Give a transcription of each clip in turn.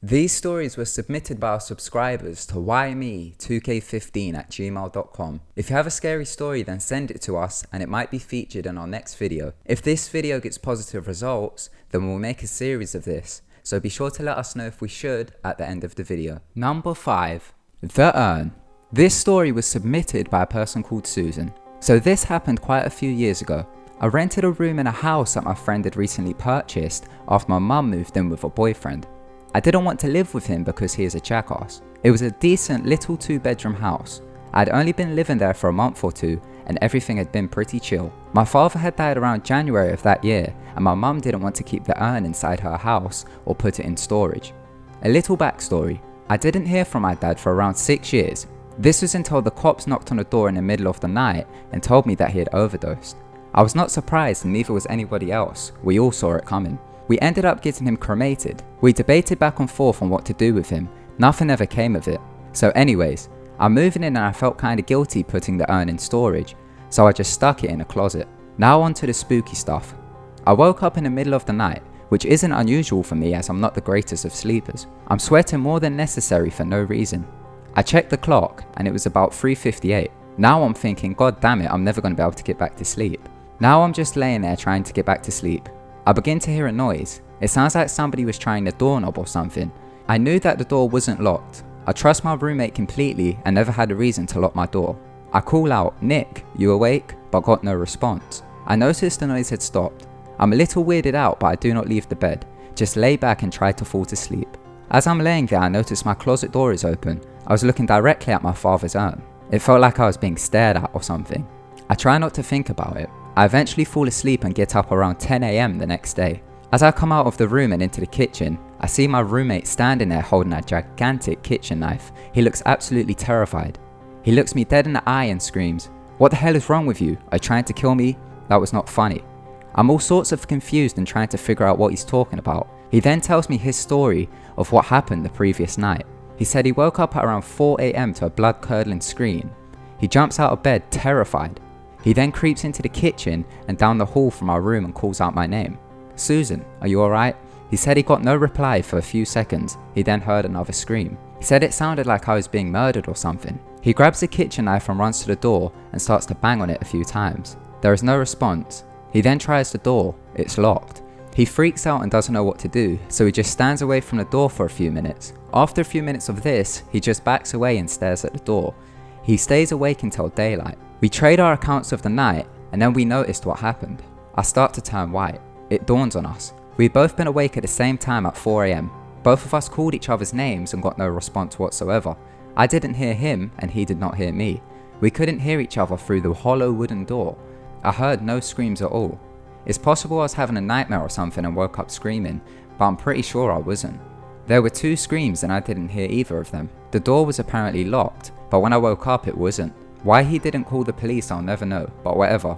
These stories were submitted by our subscribers to whyme2k15@gmail.com. If you have a scary story, then send it to us and it might be featured in our next video. If this video gets positive results, then we'll make a series of this, so be sure to let us know if we should at the end of the video. Number 5. The Urn. This story was submitted by a person called Susan. So this happened quite a few years ago. I rented a room in a house that my friend had recently purchased after my mum moved in with a boyfriend. I didn't want to live with him because he is a jackass. It was a decent little 2-bedroom house. I'd only been living there for a month or two and everything had been pretty chill. My father had died around January of that year and my mum didn't want to keep the urn inside her house or put it in storage. A little backstory. I didn't hear from my dad for around 6 years. This was until the cops knocked on the door in the middle of the night and told me that he had overdosed. I was not surprised and neither was anybody else. We all saw it coming. We ended up getting him cremated. We debated back and forth on what to do with him. Nothing ever came of it. So anyways, I'm moving in and I felt kinda guilty putting the urn in storage, so I just stuck it in a closet. Now on to the spooky stuff. I woke up in the middle of the night, which isn't unusual for me as I'm not the greatest of sleepers. I'm sweating more than necessary for no reason. I checked the clock and it was about 3:58. Now I'm thinking, god damn it, I'm never gonna be able to get back to sleep. Now I'm just laying there trying to get back to sleep. I begin to hear a noise. It sounds like somebody was trying the doorknob or something. I knew that the door wasn't locked. I trust my roommate completely and never had a reason to lock my door. I call out, "Nick, you awake?" but got no response. I noticed the noise had stopped. I'm a little weirded out but I do not leave the bed. Just lay back and try to fall to sleep. As I'm laying there I noticed my closet door is open. I was looking directly at my father's urn. It felt like I was being stared at or something. I try not to think about it. I eventually fall asleep and get up around 10 AM the next day. As I come out of the room and into the kitchen, I see my roommate standing there holding a gigantic kitchen knife. He looks absolutely terrified. He looks me dead in the eye and screams, "What the hell is wrong with you? Are you trying to kill me?" That was not funny. I'm all sorts of confused and trying to figure out what he's talking about. He then tells me his story of what happened the previous night. He said he woke up at around 4 AM to a blood-curdling scream. He jumps out of bed terrified. He then creeps into the kitchen and down the hall from our room and calls out my name. "Susan, are you alright?" He said he got no reply for a few seconds. He then heard another scream. He said it sounded like I was being murdered or something. He grabs the kitchen knife and runs to the door and starts to bang on it a few times. There is no response. He then tries the door. It's locked. He freaks out and doesn't know what to do, so he just stands away from the door for a few minutes. After a few minutes of this, he just backs away and stares at the door. He stays awake until daylight. We trade our accounts of the night and then we noticed what happened. I start to turn white. It dawns on us. We'd both been awake at the same time at 4 AM. Both of us called each other's names and got no response whatsoever. I didn't hear him and he did not hear me. We couldn't hear each other through the hollow wooden door. I heard no screams at all. It's possible I was having a nightmare or something and woke up screaming, but I'm pretty sure I wasn't. There were 2 screams and I didn't hear either of them. The door was apparently locked, but when I woke up it wasn't. Why he didn't call the police I'll never know, but whatever.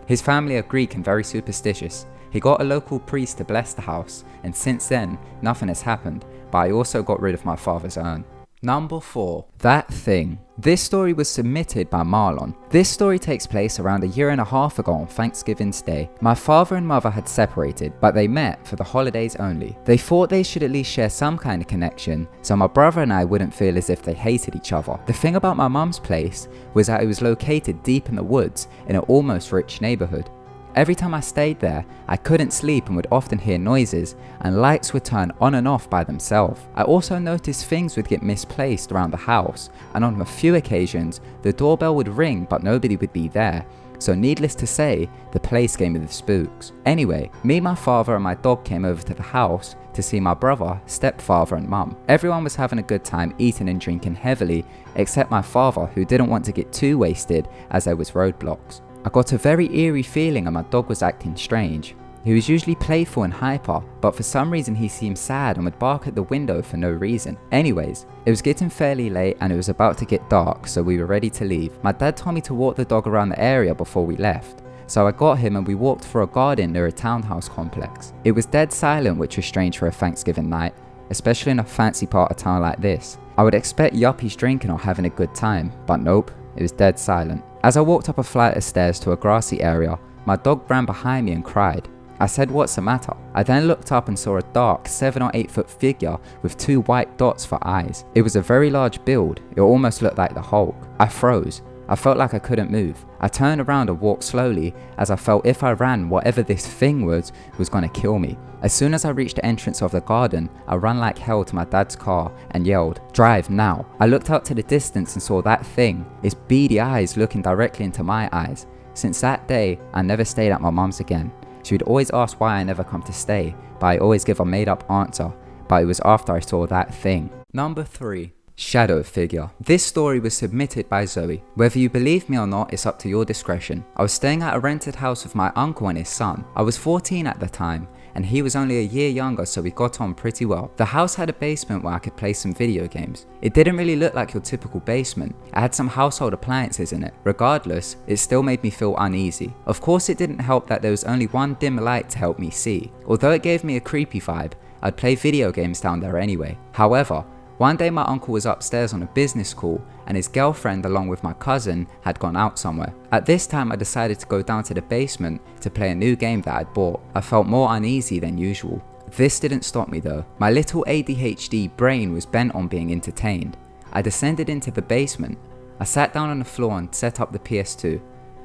His family are Greek and very superstitious. He got a local priest to bless the house, and since then, nothing has happened, but I also got rid of my father's urn. Number 4. That Thing. This story was submitted by Marlon. This story takes place around a year and a half ago on Thanksgiving's Day. My father and mother had separated, but they met for the holidays only. They thought they should at least share some kind of connection, so my brother and I wouldn't feel as if they hated each other. The thing about my mum's place was that it was located deep in the woods in an almost rich neighborhood. Every time I stayed there, I couldn't sleep and would often hear noises, and lights would turn on and off by themselves. I also noticed things would get misplaced around the house, and on a few occasions, the doorbell would ring but nobody would be there. So needless to say, the place gave me the spooks. Anyway, me, my father and my dog came over to the house to see my brother, stepfather and mum. Everyone was having a good time eating and drinking heavily, except my father who didn't want to get too wasted as there was roadblocks. I got a very eerie feeling and my dog was acting strange. He was usually playful and hyper, but for some reason he seemed sad and would bark at the window for no reason. Anyways, it was getting fairly late and it was about to get dark, so we were ready to leave. My dad told me to walk the dog around the area before we left, so I got him and we walked through a garden near a townhouse complex. It was dead silent, which was strange for a Thanksgiving night, especially in a fancy part of town like this. I would expect yuppies drinking or having a good time, but nope, it was dead silent. As I walked up a flight of stairs to a grassy area, my dog ran behind me and cried. I said, "What's the matter?" I then looked up and saw a dark 7 or 8 foot figure with 2 white dots for eyes. It was a very large build, it almost looked like the Hulk. I froze. I felt like I couldn't move. I turned around and walked slowly as I felt if I ran, whatever this thing was gonna kill me. As soon as I reached the entrance of the garden, I ran like hell to my dad's car and yelled, "Drive now." I looked out to the distance and saw that thing, its beady eyes looking directly into my eyes. Since that day, I never stayed at my mum's again. She would always ask why I never come to stay, but I always give a made up answer, but it was after I saw that thing. Number 3. Shadow figure. This story was submitted by Zoe. Whether you believe me or not, it's up to your discretion. I was staying at a rented house with my uncle and his son. I was 14 at the time, and he was only a year younger, so we got on pretty well. The house had a basement where I could play some video games. It didn't really look like your typical basement. It had some household appliances in it. Regardless, it still made me feel uneasy. Of course, it didn't help that there was only one dim light to help me see. Although it gave me a creepy vibe, I'd play video games down there anyway. However, one day my uncle was upstairs on a business call and his girlfriend along with my cousin had gone out somewhere. At this time I decided to go down to the basement to play a new game that I'd bought. I felt more uneasy than usual. This didn't stop me though. My little ADHD brain was bent on being entertained. I descended into the basement. I sat down on the floor and set up the PS2.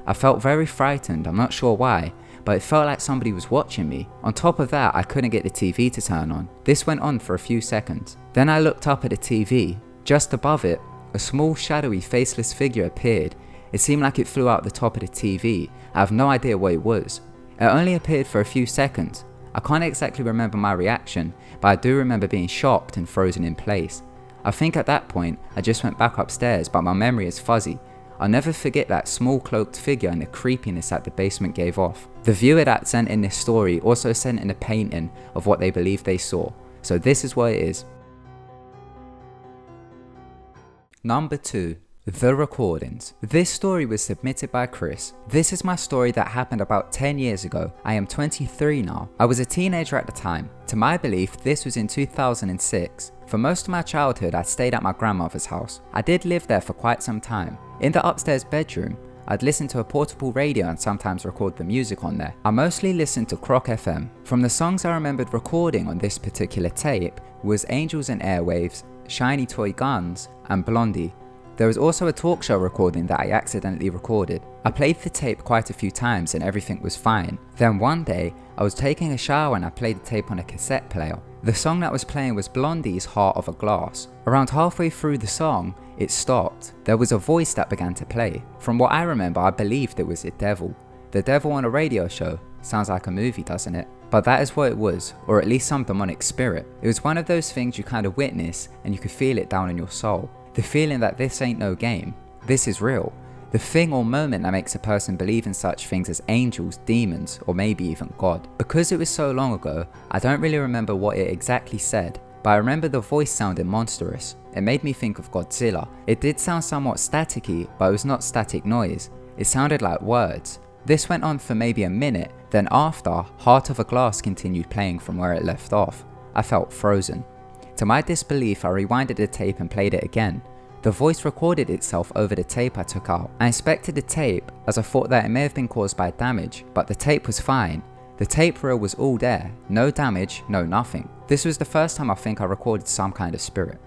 I felt very frightened, I'm not sure why, but it felt like somebody was watching me. On top of that, I couldn't get the TV to turn on. This went on for a few seconds. Then I looked up at the TV. Just above it, a small shadowy faceless figure appeared. It seemed like it flew out the top of the TV. I have no idea what it was. It only appeared for a few seconds. I can't exactly remember my reaction, but I do remember being shocked and frozen in place. I think at that point, I just went back upstairs, but my memory is fuzzy. I'll never forget that small cloaked figure and the creepiness that the basement gave off. The viewer that sent in this story also sent in a painting of what they believed they saw. So this is what it is. Number 2. The recordings. This story was submitted by Chris. This is my story that happened about 10 years ago. I am 23 now. I was a teenager at the time. To my belief, this was in 2006. For most of my childhood, I stayed at my grandmother's house. I did live there for quite some time. In the upstairs bedroom, I'd listen to a portable radio and sometimes record the music on there. I mostly listened to Croc FM. From the songs I remembered recording on this particular tape was Angels and Airwaves, Shiny Toy Guns, and Blondie. There was also a talk show recording that I accidentally recorded. I played the tape quite a few times and everything was fine. Then one day, I was taking a shower and I played the tape on a cassette player. The song that was playing was Blondie's Heart of a Glass. Around halfway through the song, it stopped. There was a voice that began to play. From what I remember, I believed it was the devil. The devil on a radio show. Sounds like a movie, doesn't it? But that is what it was, or at least some demonic spirit. It was one of those things you kind of witness and you could feel it down in your soul. The feeling that this ain't no game, this is real. The thing or moment that makes a person believe in such things as angels, demons, or maybe even God. Because it was so long ago, I don't really remember what it exactly said, but I remember the voice sounding monstrous. It made me think of Godzilla. It did sound somewhat staticky, but it was not static noise. It sounded like words. This went on for maybe a minute, then after, Heart of a Glass continued playing from where it left off. I felt frozen. To my disbelief, I rewinded the tape and played it again. The voice recorded itself over the tape I took out. I inspected the tape as I thought that it may have been caused by damage, but the tape was fine. The tape reel was all there, no damage, no nothing. This was the first time I think I recorded some kind of spirit.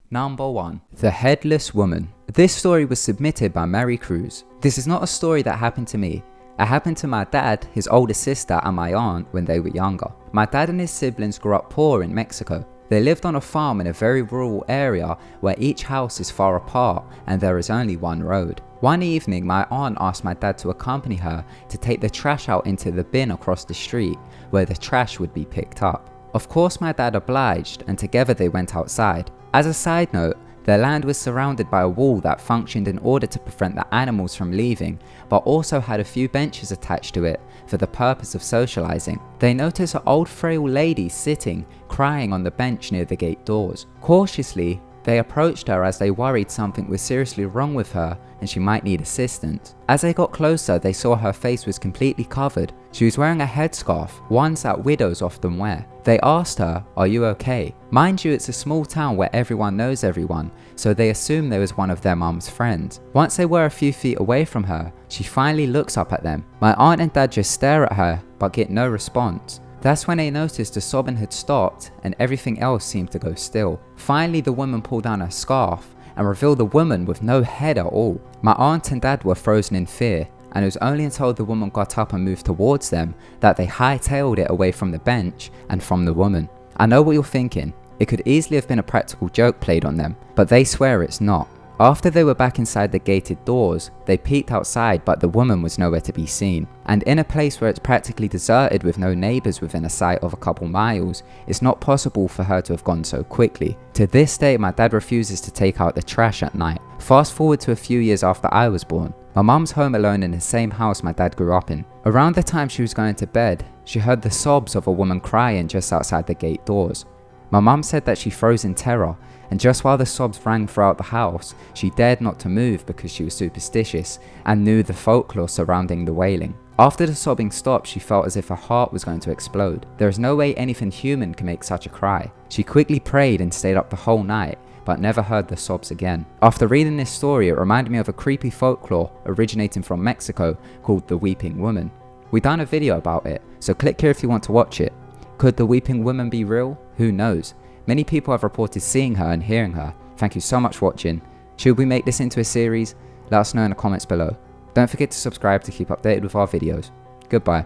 Number 1. The Headless Woman. This story was submitted by Mary Cruz. This is not a story that happened to me. It happened to my dad, his older sister and my aunt when they were younger. My dad and his siblings grew up poor in Mexico. They lived on a farm in a very rural area where each house is far apart and there is only one road. One evening, my aunt asked my dad to accompany her to take the trash out into the bin across the street where the trash would be picked up. Of course my dad obliged and together they went outside. As a side note, their land was surrounded by a wall that functioned in order to prevent the animals from leaving, but also had a few benches attached to it for the purpose of socializing. They noticed an old frail lady sitting, crying on the bench near the gate doors. Cautiously, They approached her as they worried something was seriously wrong with her and she might need assistance. As they got closer, they saw her face was completely covered. She was wearing a headscarf, ones that widows often wear. They asked her, "Are you okay?" Mind you, it's a small town where everyone knows everyone, so they assumed they was one of their mum's friends. Once they were a few feet away from her, she finally looks up at them. My aunt and dad just stare at her but get no response. That's when they noticed the sobbing had stopped and everything else seemed to go still. Finally, the woman pulled down her scarf and revealed the woman with no head at all. My aunt and dad were frozen in fear, and it was only until the woman got up and moved towards them that they hightailed it away from the bench and from the woman. I know what you're thinking, it could easily have been a practical joke played on them, but they swear it's not. After they were back inside the gated doors, they peeked outside but the woman was nowhere to be seen. And in a place where it's practically deserted with no neighbours within a sight of a couple miles, it's not possible for her to have gone so quickly. To this day, my dad refuses to take out the trash at night. Fast forward to a few years after I was born. My mum's home alone in the same house my dad grew up in. Around the time she was going to bed, she heard the sobs of a woman crying just outside the gate doors. My mum said that she froze in terror, and just while the sobs rang throughout the house, she dared not to move because she was superstitious and knew the folklore surrounding the wailing. After the sobbing stopped, she felt as if her heart was going to explode. There is no way anything human can make such a cry. She quickly prayed and stayed up the whole night, but never heard the sobs again. After reading this story, it reminded me of a creepy folklore originating from Mexico called the Weeping Woman. We done a video about it, so click here if you want to watch it. Could the Weeping Woman be real? Who knows? Many people have reported seeing her and hearing her. Thank you so much for watching. Should we make this into a series? Let us know in the comments below. Don't forget to subscribe to keep updated with our videos. Goodbye.